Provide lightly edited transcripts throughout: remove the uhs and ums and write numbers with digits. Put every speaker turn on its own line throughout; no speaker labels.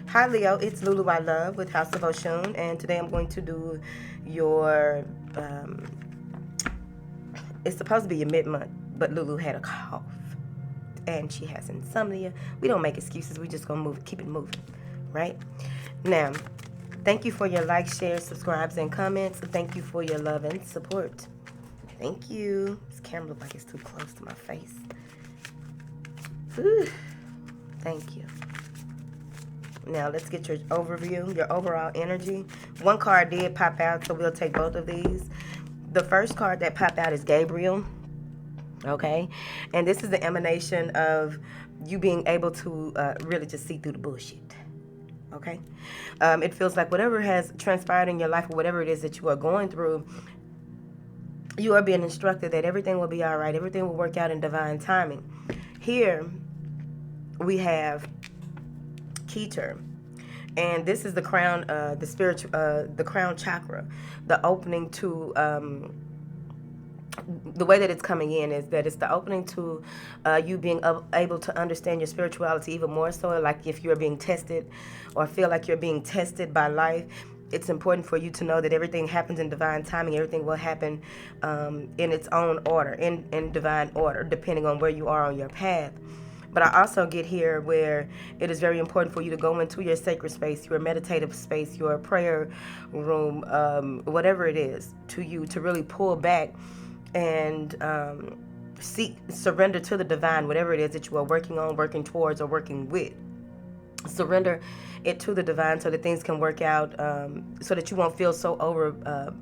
Hi Leo, it's Lulu I Love with House of Oshun, and today I'm going to do your. Um, it's supposed to be your mid-month, but Lulu had a cough, and she has insomnia. We don't make excuses. We just gonna keep it moving, right? Now, thank you for your likes, shares, subscribes, and comments. Thank you for your love and support. Thank you. This camera looks like it's too close to my face. Whew. Thank you. Now let's get your overview, your overall energy. One card did pop out, so we'll take both of these. The first card that popped out is Gabriel. Okay, and this is the emanation of you being able to really just see through the bullshit. Okay, it feels like whatever has transpired in your life or whatever it is that you are going through, you are being instructed that everything will be all right. Everything will work out in divine timing. Here we have Keter, and this is the crown, the spiritual, the crown chakra, the opening to. The way that it's coming in is that it's the opening to you being able to understand your spirituality even more so. Like if you're being tested or feel like you're being tested by life, it's important for you to know that everything happens in divine timing. Everything will happen in its own order, in divine order, depending on where you are on your path. But I also get here where it is very important for you to go into your sacred space, your meditative space, your prayer room, whatever it is to you, to really pull back and surrender to the divine, whatever it is that you are working on, working towards, or working with. Surrender it to the divine so that things can work out, so that you won't feel so overwhelmed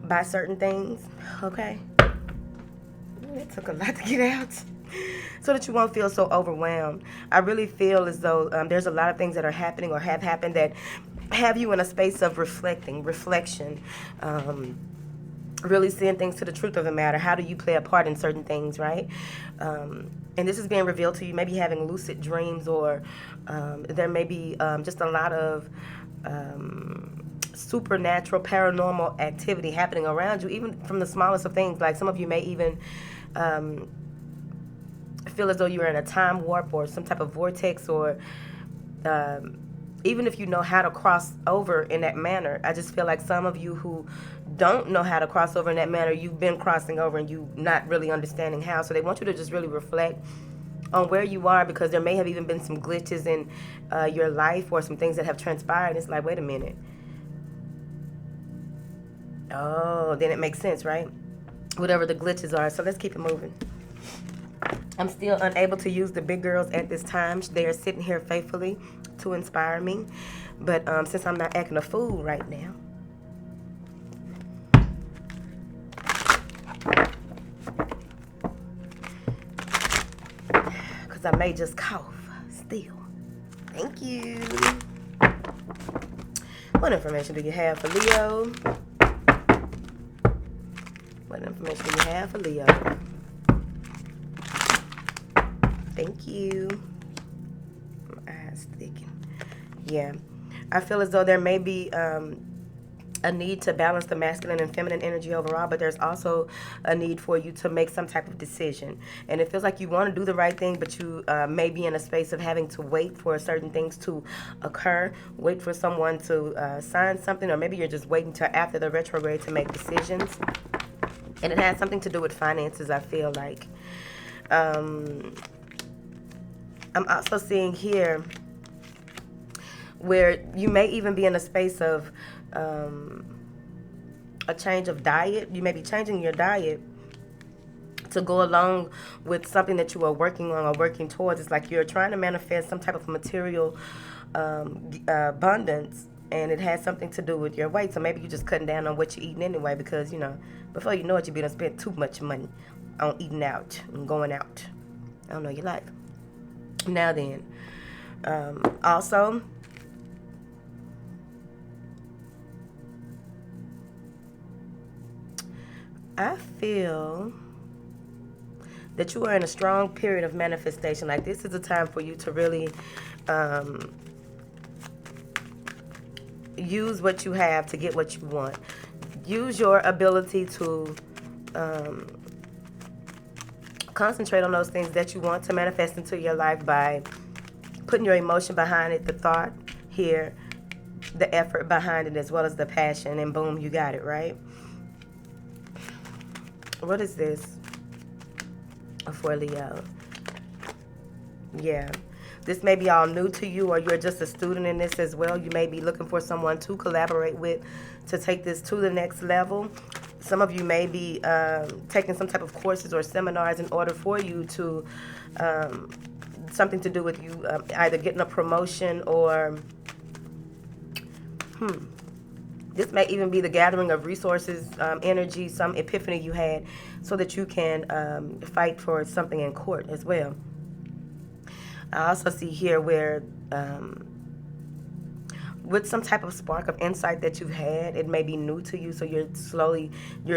by certain things. Okay, it took a lot to get out. So that you won't feel so overwhelmed. I really feel as though there's a lot of things that are happening or have happened that have you in a space of reflection, really seeing things to the truth of the matter. How do you play a part in certain things, right? And this is being revealed to you, maybe having lucid dreams, or there may be just a lot of supernatural, paranormal activity happening around you, even from the smallest of things. Like some of you may even feel as though you're in a time warp or some type of vortex, or even if you know how to cross over in that manner. I just feel like some of you who don't know how to cross over in that manner, you've been crossing over and you not really understanding how. So they want you to just really reflect on where you are, because there may have even been some glitches in your life or some things that have transpired. It's like, wait a minute. Oh, then it makes sense, right? Whatever the glitches are. So let's keep it moving. I'm still unable to use the big girls at this time. They are sitting here faithfully to inspire me. But since I'm not acting a fool right now, because I may just cough still. Thank you. What information do you have for Leo? What information do you have for Leo? Thank you. My eyes thicken. Yeah. I feel as though there may be a need to balance the masculine and feminine energy overall, but there's also a need for you to make some type of decision. And it feels like you want to do the right thing, but you may be in a space of having to wait for certain things to occur, wait for someone to sign something, or maybe you're just waiting till after the retrograde to make decisions. And it has something to do with finances, I feel like. I'm also seeing here where you may even be in a space of a change of diet. You may be changing your diet to go along with something that you are working on or working towards. It's like you're trying to manifest some type of material abundance, and it has something to do with your weight. So maybe you're just cutting down on what you're eating anyway, because, you know, before you know it, you've been spend too much money on eating out and going out. I don't know your life. Now then, also, I feel that you are in a strong period of manifestation. Like, this is a time for you to really use what you have to get what you want. Use your ability to concentrate on those things that you want to manifest into your life by putting your emotion behind it, the thought here, the effort behind it, as well as the passion, and boom, you got it, right? What is this for Leo? Yeah. This may be all new to you, or you're just a student in this as well. You may be looking for someone to collaborate with to take this to the next level. Some of you may be taking some type of courses or seminars in order for you to, something to do with you either getting a promotion or, this may even be the gathering of resources, energy, some epiphany you had so that you can fight for something in court as well. I also see here where with some type of spark of insight that you've had, it may be new to you, so you're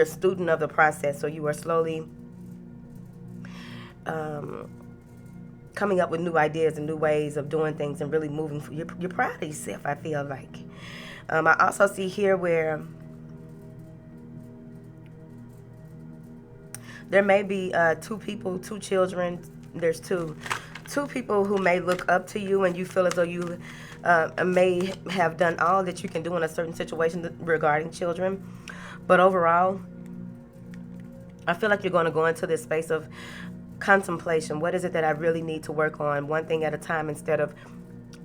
a student of the process, so you are slowly coming up with new ideas and new ways of doing things and really moving. You're proud of yourself, I feel like. I also see here where there may be two people, two children. There's two people who may look up to you, and you feel as though you may have done all that you can do in a certain situation regarding children. But overall, I feel like you're going to go into this space of contemplation. What is it that I really need to work on, one thing at a time, instead of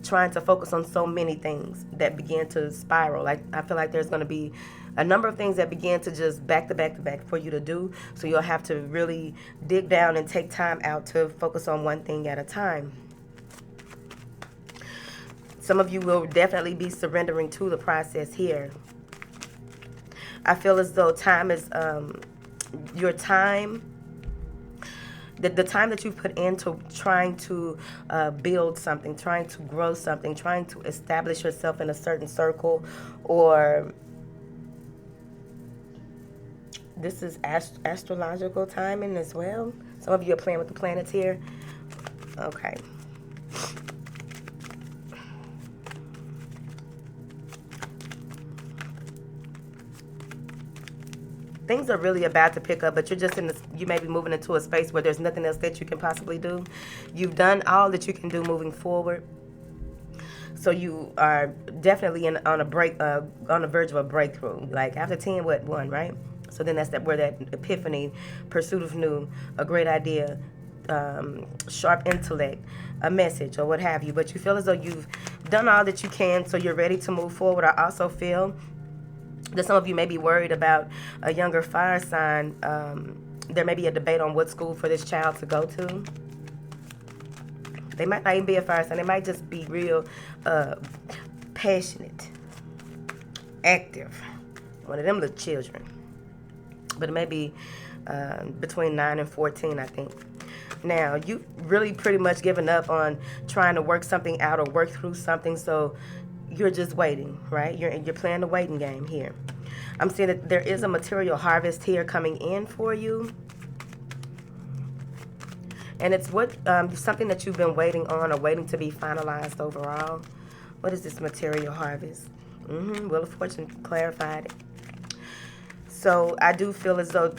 trying to focus on so many things that begin to spiral. Like, I feel like there's going to be a number of things that begin to just back to back to back for you to do. So you'll have to really dig down and take time out to focus on one thing at a time. Some of you will definitely be surrendering to the process here. I feel as though time is your time. The time that you've put into trying to build something, trying to grow something, trying to establish yourself in a certain circle, or this is astrological timing as well. Some of you are playing with the planets here. Okay. Things are really about to pick up, but you're just you may be moving into a space where there's nothing else that you can possibly do. You've done all that you can do moving forward. So you are definitely on the verge of a breakthrough. Like after 10, 1, right? So then that's where that epiphany, pursuit of new, a great idea, sharp intellect, a message, or what have you. But you feel as though you've done all that you can, so you're ready to move forward. I also feel that some of you may be worried about a younger fire sign. There may be a debate on what school for this child to go to. They might not even be a fire sign. They might just be real passionate, active. One of them little children. But it may be between 9 and 14, I think. Now, you've really pretty much given up on trying to work something out or work through something, so you're just waiting, right? You're playing the waiting game here. I'm seeing that there is a material harvest here coming in for you. And it's something that you've been waiting on or waiting to be finalized overall. What is this material harvest? Wheel of Fortune clarified it. So I do feel as though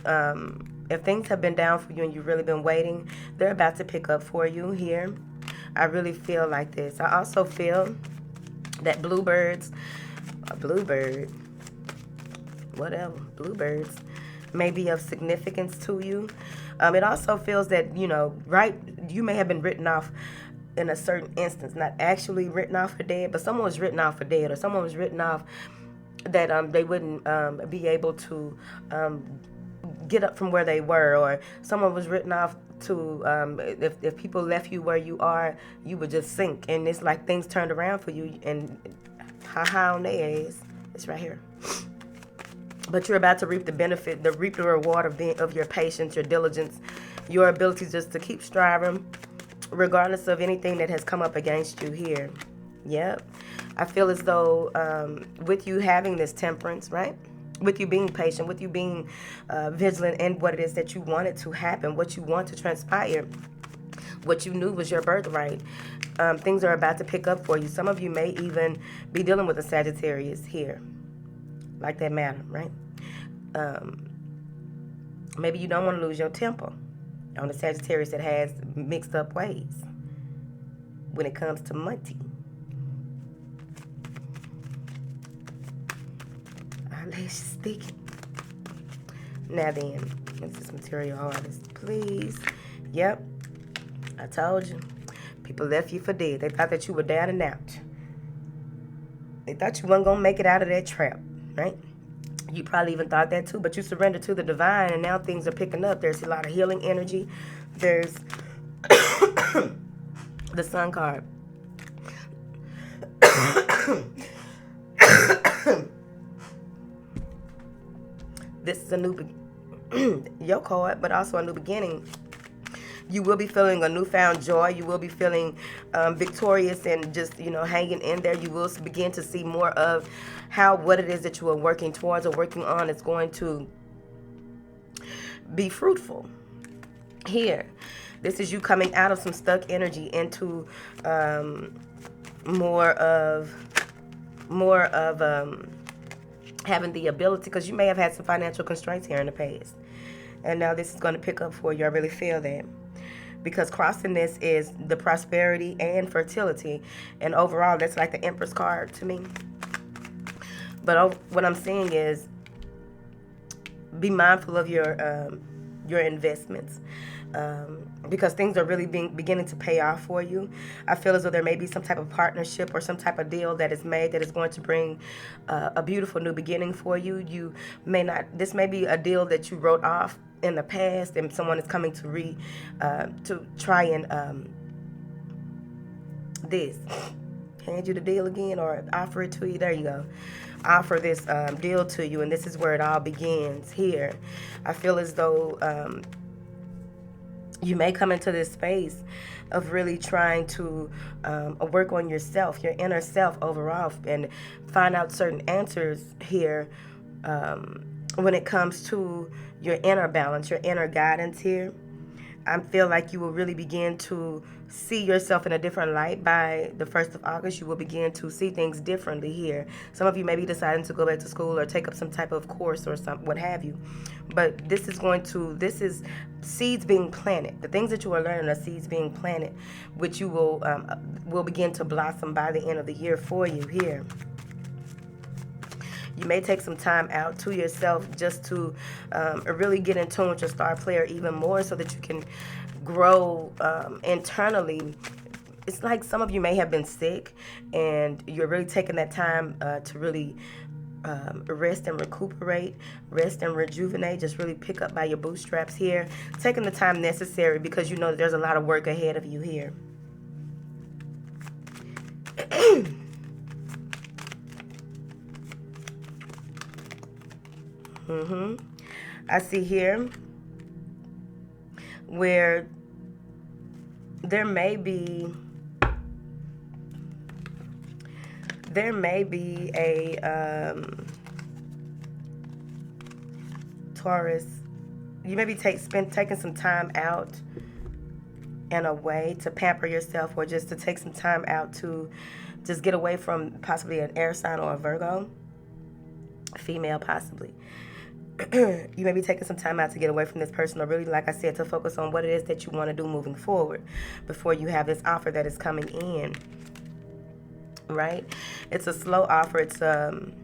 if things have been down for you and you've really been waiting, they're about to pick up for you here. I really feel like this. I also feel that bluebirds may be of significance to you. It also feels that, you may have been written off in a certain instance, not actually written off for dead, but someone was written off for dead, or someone was written off that they wouldn't be able to get up from where they were, or someone was written off to if people left you where you are, you would just sink. And it's like things turned around for you, and ha on their ass. It's right here. But you're about to reap the benefit, reap the reward of your patience, your diligence, your ability just to keep striving, regardless of anything that has come up against you here. Yep. I feel as though with you having this temperance, right? With you being patient, with you being vigilant in what it is that you wanted to happen, what you want to transpire, what you knew was your birthright, things are about to pick up for you. Some of you may even be dealing with a Sagittarius here. Like that matter, right? Maybe you don't want to lose your temper on the Sagittarius that has mixed up ways. when it comes to money. Eyelashes sticky. Now then, is this material artist? Please. Yep. I told you. People left you for dead. They thought that you were down and out. They thought you wasn't going to make it out of that trap, right? You probably even thought that too, but you surrendered to the divine, and now things are picking up. There's a lot of healing energy. There's the sun card. This is a new your card, but also a new beginning. You will be feeling a newfound joy. You will be feeling victorious and just, hanging in there. You will begin to see more of what it is that you are working towards or working on is going to be fruitful. Here, this is you coming out of some stuck energy into more of having the ability, because you may have had some financial constraints here in the past. And now this is going to pick up for you. I really feel that. Because crossing this is the prosperity and fertility. And overall, that's like the Empress card to me. But what I'm seeing is be mindful of your investments. Because things are really beginning to pay off for you. I feel as though there may be some type of partnership or some type of deal that is made that is going to bring a beautiful new beginning for you. This may be a deal that you wrote off in the past, and someone is coming to try and hand you the deal again or offer it to you. There you go. Offer this deal to you, and this is where it all begins here. I feel as though you may come into this space of really trying to work on yourself, your inner self overall, and find out certain answers here when it comes to your inner balance, your inner guidance here. I feel like you will really begin to see yourself in a different light by the 1st of August. You will begin to see things differently here. Some of you may be deciding to go back to school or take up some type of course or what have you. But this is seeds being planted. The things that you are learning are seeds being planted, which you will begin to blossom by the end of the year for you here. You may take some time out to yourself just to really get in tune with your star player even more so that you can grow internally. It's like some of you may have been sick and you're really taking that time to really rest and recuperate, rest and rejuvenate, just really pick up by your bootstraps here. Taking the time necessary because you know that there's a lot of work ahead of you here. I see here where there may be a Taurus. You may be taking some time out and away to pamper yourself, or just to take some time out to just get away from possibly an air sign or a Virgo, female possibly. You may be taking some time out to get away from this person, or really, like I said, to focus on what it is that you want to do moving forward before you have this offer that is coming in, right? It's a slow offer. It's an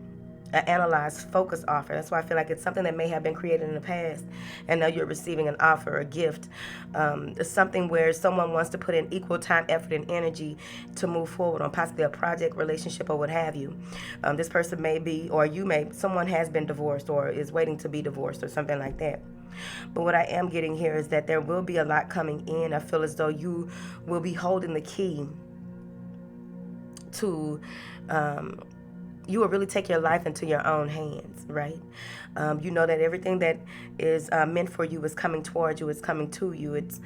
analyzed, focused offer. That's why I feel like it's something that may have been created in the past, and now you're receiving an offer, a gift. It's something where someone wants to put in equal time, effort, and energy to move forward on possibly a project, relationship, or what have you. This person may be, or someone has been divorced or is waiting to be divorced or something like that. But what I am getting here is that there will be a lot coming in. I feel as though you will be holding the key to you will really take your life into your own hands, right? You know that everything that is meant for you is coming towards you, it's coming to you. It's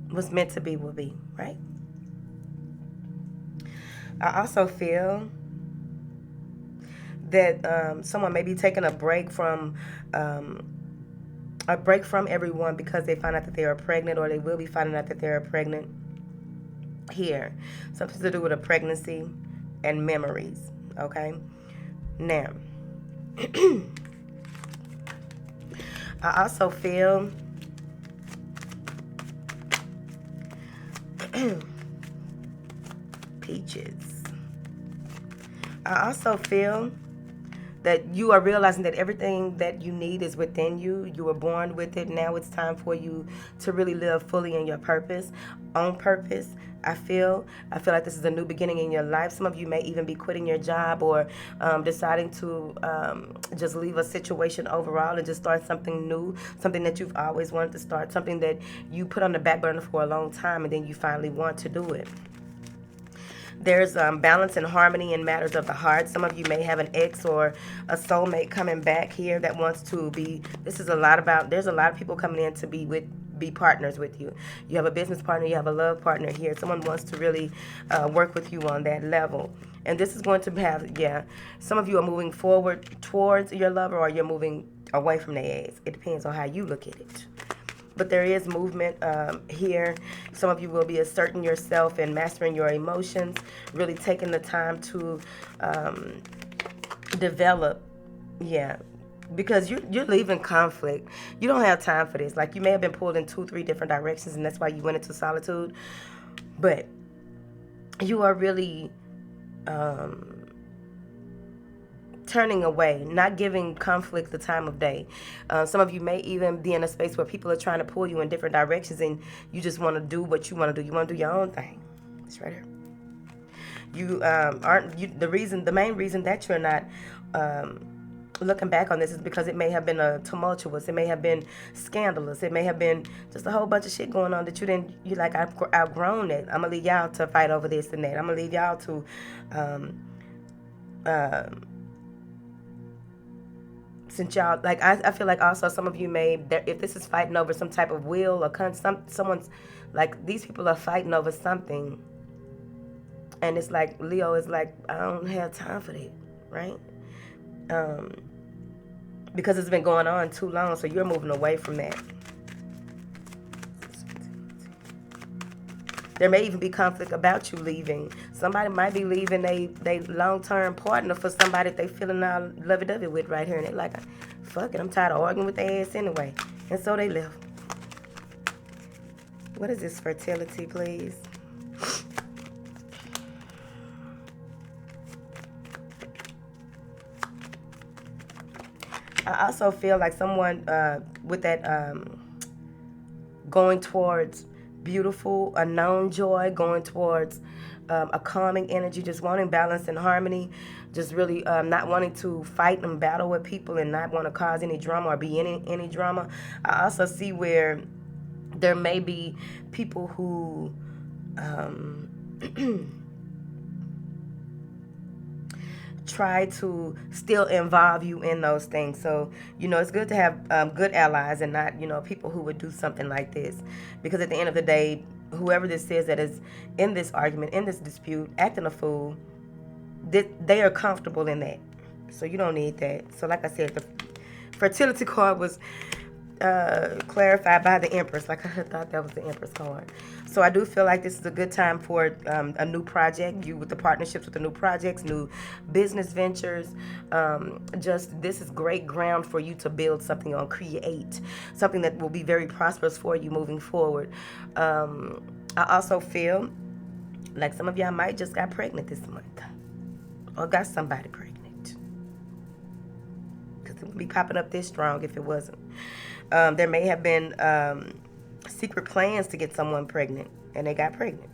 what's meant to be will be, right? I also feel that someone may be taking a break from everyone because they find out that they are pregnant, or they will be finding out that they are pregnant here. Something to do with a pregnancy and memories, okay? Now, I also feel peaches. I also feel that you are realizing that everything that you need is within you. You were born with it. Now it's time for you to really live fully in your purpose, on purpose. I feel like this is a new beginning in your life. Some of you may even be quitting your job or deciding to just leave a situation overall and just start something new, something that you've always wanted to start, something that you put on the back burner for a long time and then you finally want to do it. There's balance and harmony in matters of the heart. Some of you may have an ex or a soulmate coming back here that wants to be. There's a lot of people coming in to be partners with you. You have a business partner, you have a love partner here. Someone wants to really work with you on that level. And this is going to have, some of you are moving forward towards your lover or you're moving away from their ex. It depends on how you look at it. But there is movement here. Some of you will be asserting yourself and mastering your emotions, really taking the time to develop, because you're leaving conflict. You don't have time for this. Like, you may have been pulled in 2-3 different directions, and that's why you went into solitude. But you are really turning away, not giving conflict the time of day. Some of you may even be in a space where people are trying to pull you in different directions and you just want to do what you want to do. You want to do your own thing. It's right here. You the main reason that you're not looking back on this is because it may have been tumultuous, it may have been scandalous, it may have been just a whole bunch of shit going on that you're like, I've outgrown it. I'm gonna leave y'all to fight over this and that. I'm gonna leave y'all to since y'all, like, I feel like also some of you may, if this is fighting over some type of will or someone's, like, these people are fighting over something, and it's like, Leo is like, I don't have time for that, right? Because it's been going on too long, so you're moving away from that. There may even be conflict about you leaving. Somebody might be leaving they long-term partner for somebody they feeling all lovey-dovey with right here. And they're like, fuck it, I'm tired of arguing with their ass anyway. And so they left. What is this, fertility, please? I also feel like someone with that going towards beautiful, unknown joy, going towards a calming energy, just wanting balance and harmony, just really not wanting to fight and battle with people and not want to cause any drama or be any drama. I also see where there may be people who try to still involve you in those things. So, it's good to have good allies and not, people who would do something like this. Because at the end of the day, whoever this is that is in this argument, in this dispute, acting a fool, they are comfortable in that. So you don't need that. So like I said, the fertility card was clarified by the Empress. Like, I thought that was the Empress card. So I do feel like this is a good time for a new project. You with the partnerships with the new projects, new business ventures. This is great ground for you to build something on, create something that will be very prosperous for you moving forward. I also feel like some of y'all might just got pregnant this month or got somebody pregnant, because it would be popping up this strong if it wasn't. There may have been secret plans to get someone pregnant, and they got pregnant.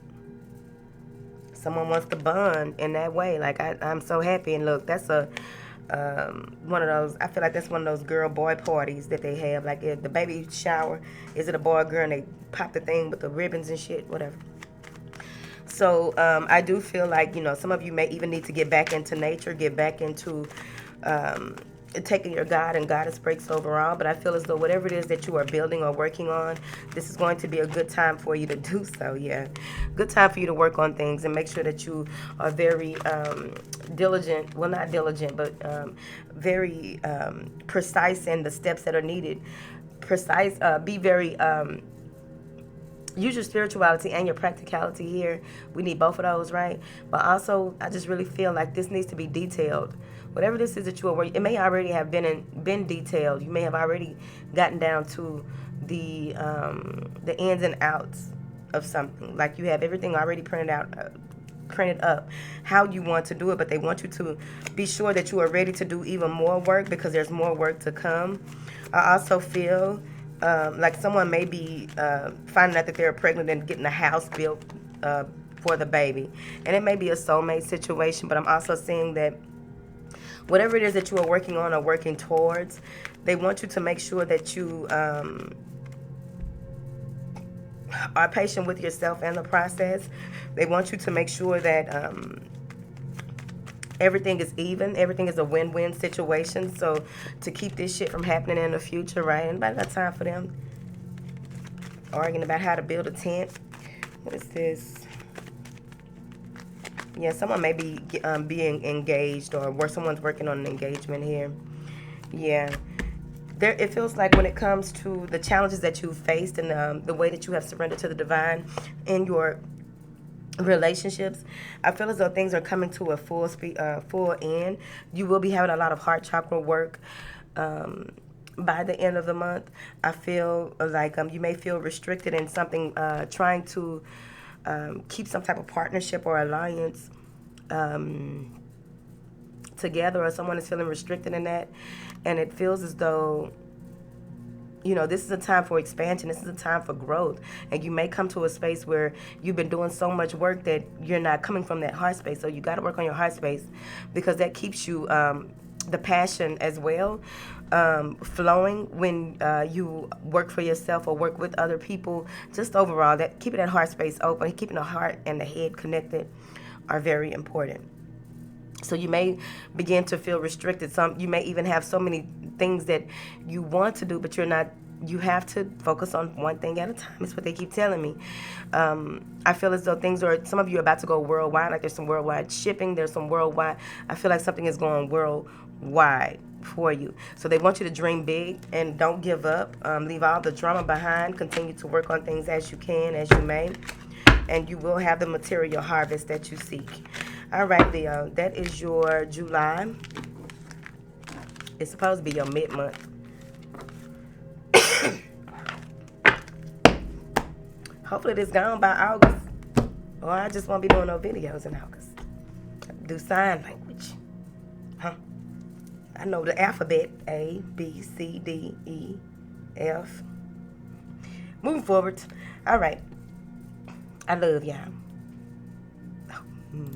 Someone wants to bond in that way. Like, I'm so happy. And look, that's one of those, I feel like that's one of those girl-boy parties that they have. Like, the baby shower, is it a boy or girl, and they pop the thing with the ribbons and shit, whatever. So I do feel like, some of you may even need to get back into nature, get back into taking your God and goddess breaks overall. But I feel as though whatever it is that you are building or working on, this is going to be a good time for you to do so. Good time for you to work on things and make sure that you are very diligent, well, not diligent, but very precise in the steps that are needed. Be very use your spirituality and your practicality here. We need both of those, right? But also, I just really feel like this needs to be detailed. Whatever this is that you are working, it may already have been detailed. You may have already gotten down to the ins and outs of something. Like you have everything already printed up how you want to do it, but they want you to be sure that you are ready to do even more work because there's more work to come. I also feel like someone may be finding out that they're pregnant and getting a house built for the baby. And it may be a soulmate situation, but I'm also seeing that whatever it is that you are working on or working towards, they want you to make sure that you are patient with yourself and the process. They want you to make sure that everything is even. Everything is a win-win situation. So to keep this shit from happening in the future, right? Anybody got time for them arguing about how to build a tent? What is this? Yeah, someone may be being engaged, or where someone's working on an engagement here. Yeah. There, it feels like when it comes to the challenges that you faced and the way that you have surrendered to the divine in your relationships, I feel as though things are coming to a full end. You will be having a lot of heart chakra work by the end of the month. I feel like you may feel restricted in something, trying to keep some type of partnership or alliance together, or someone is feeling restricted in that. And it feels as though, you know, this is a time for expansion. This is a time for growth. And you may come to a space where you've been doing so much work that you're not coming from that heart space. So you got to work on your heart space, because that keeps you, the passion as well, flowing when you work for yourself or work with other people. Just overall, that keeping that heart space open, keeping the heart and the head connected are very important. So you may begin to feel restricted. You may even have so many things that you want to do, but you're not. You have to focus on one thing at a time. It's what they keep telling me. I feel as though some of you are about to go worldwide. Like there's some worldwide shipping. There's some worldwide. I feel like something is going worldwide for you. So they want you to dream big and don't give up. Leave all the drama behind. Continue to work on things as you can, as you may. And you will have the material harvest that you seek. All right, Leo, that is your July. It's supposed to be your mid-month. Hopefully this gone by August. Or I just won't be doing no videos in August. Do sign language. Huh? I know the alphabet. A, B, C, D, E, F. Moving forward. All right. I love y'all.